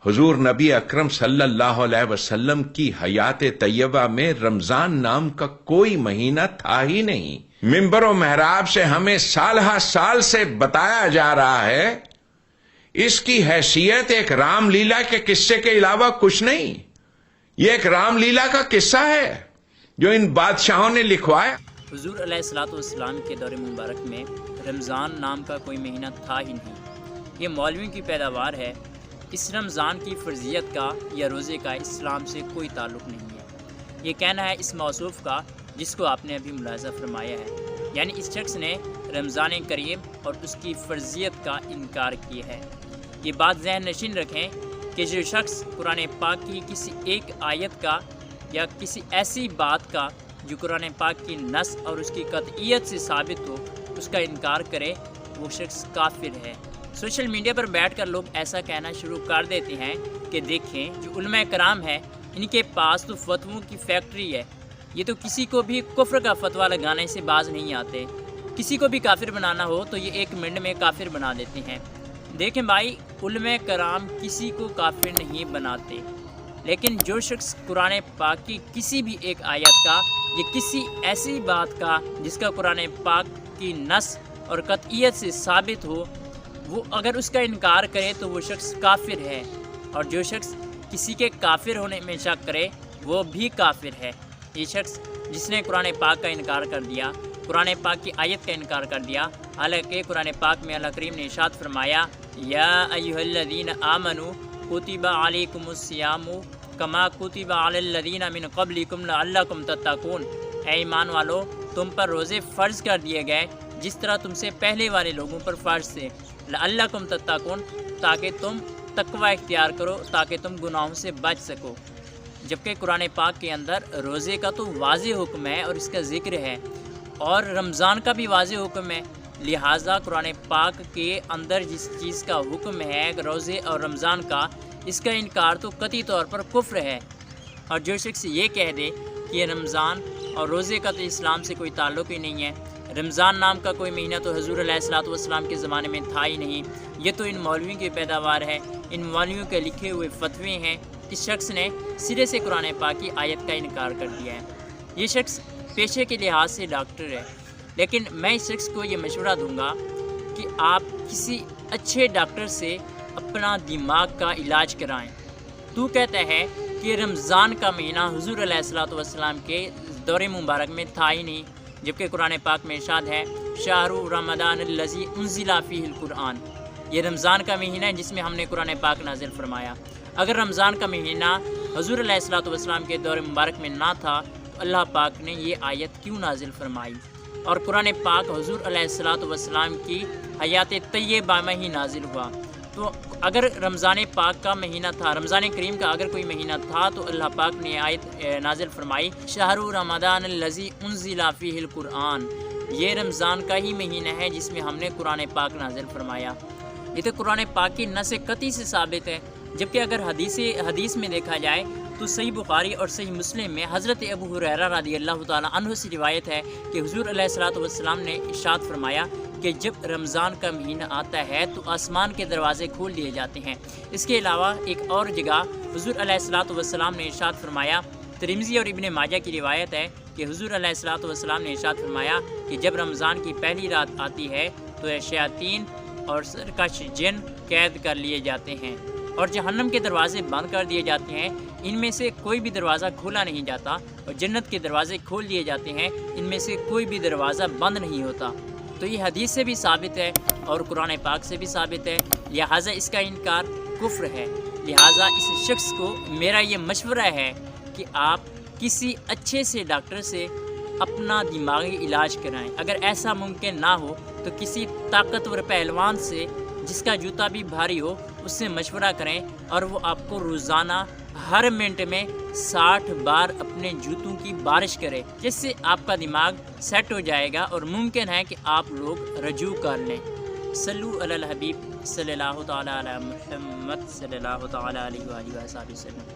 حضور نبی اکرم صلی اللہ علیہ وسلم کی حیات طیبہ میں رمضان نام کا کوئی مہینہ تھا ہی نہیں. منبر و محراب سے ہمیں سال ہا سال سے بتایا جا رہا ہے اس کی حیثیت ایک رام لیلا کے قصے کے علاوہ کچھ نہیں. یہ ایک رام لیلا کا قصہ ہے جو ان بادشاہوں نے لکھوایا. حضور علیہ الصلوۃ والسلام کے دور مبارک میں رمضان نام کا کوئی مہینہ تھا ہی نہیں. یہ مولویوں کی پیداوار ہے. اس رمضان کی فرضیت کا یا روزے کا اسلام سے کوئی تعلق نہیں ہے. یہ کہنا ہے اس موصوف کا جس کو آپ نے ابھی ملاحظہ فرمایا ہے، یعنی اس شخص نے رمضان کریم اور اس کی فرضیت کا انکار کیا ہے. یہ بات ذہن نشین رکھیں کہ جو شخص قرآن پاک کی کسی ایک آیت کا یا کسی ایسی بات کا جو قرآن پاک کی نص اور اس کی قطعیت سے ثابت ہو اس کا انکار کرے وہ شخص کافر ہے. سوشل میڈیا پر بیٹھ کر لوگ ایسا کہنا شروع کر دیتے ہیں کہ دیکھیں جو علماء کرام ہیں ان کے پاس تو فتووں کی فیکٹری ہے، یہ تو کسی کو بھی کفر کا فتویٰ لگانے سے باز نہیں آتے. کسی کو بھی کافر بنانا ہو تو یہ ایک منٹ میں کافر بنا دیتے ہیں. دیکھیں بھائی، علماء کرام کسی کو کافر نہیں بناتے، لیکن جو شخص قرآن پاک کی کسی بھی ایک آیت کا یا کسی ایسی بات کا جس کا قرآن پاک کی نص اور قطعیت سے ثابت ہو وہ اگر اس کا انکار کرے تو وہ شخص کافر ہے، اور جو شخص کسی کے کافر ہونے میں شک کرے وہ بھی کافر ہے. یہ شخص جس نے قرآن پاک کا انکار کر دیا، قرآن پاک کی آیت کا انکار کر دیا، حالانکہ قرآن پاک میں اللہ کریم نے ارشاد فرمایا یا ایھا الذین آمنوا کتب علیکم الصیام کما کتب علی الذین من قبلکم لعلکم تتقون. اے ایمان والو، تم پر روزے فرض کر دیے گئے جس طرح تم سے پہلے والے لوگوں پر فرض تھے، لعلکم تتقون، تاکہ تم تقوی اختیار کرو، تاکہ تم گناہوں سے بچ سکو. جبکہ قرآن پاک کے اندر روزے کا تو واضح حکم ہے اور اس کا ذکر ہے، اور رمضان کا بھی واضح حکم ہے. لہٰذا قرآن پاک کے اندر جس چیز کا حکم ہے روزے اور رمضان کا، اس کا انکار تو قطعی طور پر کفر ہے. اور جو شخص یہ کہہ دے کہ رمضان اور روزے کا تو اسلام سے کوئی تعلق ہی نہیں ہے، رمضان نام کا کوئی مہینہ تو حضور علیہ الصلوۃ والسلام کے زمانے میں تھا ہی نہیں، یہ تو ان مولویوں کی پیداوار ہے، ان مولویوں کے لکھے ہوئے فتوے ہیں، اس شخص نے سرے سے قرآن پاک کی آیت کا انکار کر دیا ہے. یہ شخص پیشے کے لحاظ سے ڈاکٹر ہے، لیکن میں اس شخص کو یہ مشورہ دوں گا کہ آپ کسی اچھے ڈاکٹر سے اپنا دماغ کا علاج کرائیں. تو کہتا ہے کہ رمضان کا مہینہ حضور علیہ الصلوۃ والسلام کے دور مبارک میں تھا ہی نہیں، جبکہ قرآن پاک میں ارشاد ہے شہر رمضان الذی انزل فیہ القرآن. یہ رمضان کا مہینہ ہے جس میں ہم نے قرآن پاک نازل فرمایا. اگر رمضان کا مہینہ حضور علیہ الصلوۃ والسلام کے دور مبارک میں نہ تھا تو اللہ پاک نے یہ آیت کیوں نازل فرمائی؟ اور قرآن پاک حضور علیہ الصلوۃ والسلام کی حیات طیبہ میں ہی نازل ہوا. تو اگر رمضان پاک کا مہینہ تھا، رمضان کریم کا اگر کوئی مہینہ تھا تو اللہ پاک نے آیت نازل فرمائی شہر رمضان الذی انزل فیہ القرآن. یہ رمضان کا ہی مہینہ ہے جس میں ہم نے قرآن پاک نازل فرمایا. یہ تو قرآن پاک کی نص قطعی سے ثابت ہے. جبکہ اگر حدیث میں دیکھا جائے تو صحیح بخاری اور صحیح مسلم میں حضرت ابو ہریرہ رضی اللہ تعالیٰ عنہ سے روایت ہے کہ حضور علیہ الصلوۃ والسلام نے ارشاد فرمایا کہ جب رمضان کا مہینہ آتا ہے تو آسمان کے دروازے کھول دیے جاتے ہیں. اس کے علاوہ ایک اور جگہ حضور علیہ الصلوۃ والسلام نے ارشاد فرمایا، ترمذی اور ابن ماجہ کی روایت ہے کہ حضور علیہ الصلوۃ والسلام نے ارشاد فرمایا کہ جب رمضان کی پہلی رات آتی ہے تو شیاطین اور سرکش جن قید کر لیے جاتے ہیں اور جہنم کے دروازے بند کر دیے جاتے ہیں. ان میں سے کوئی بھی دروازہ کھولا نہیں جاتا اور جنت کے دروازے کھول دیے جاتے ہیں، ان میں سے کوئی بھی دروازہ بند نہیں ہوتا. تو یہ حدیث سے بھی ثابت ہے اور قرآن پاک سے بھی ثابت ہے، لہٰذا اس کا انکار کفر ہے. لہٰذا اس شخص کو میرا یہ مشورہ ہے کہ آپ کسی اچھے سے ڈاکٹر سے اپنا دماغی علاج کرائیں. اگر ایسا ممکن نہ ہو تو کسی طاقتور پہلوان سے جس کا جوتا بھی بھاری ہو اس سے مشورہ کریں، اور وہ آپ کو روزانہ ہر منٹ میں 60 بار اپنے جوتوں کی بارش کرے، جس سے آپ کا دماغ سیٹ ہو جائے گا اور ممکن ہے کہ آپ لوگ رجوع کر لیں. صلو علی الحبیب صلی اللہ تعالیٰ علی محمد صلی اللہ تعالیٰ علیہ وآلہ وسلم.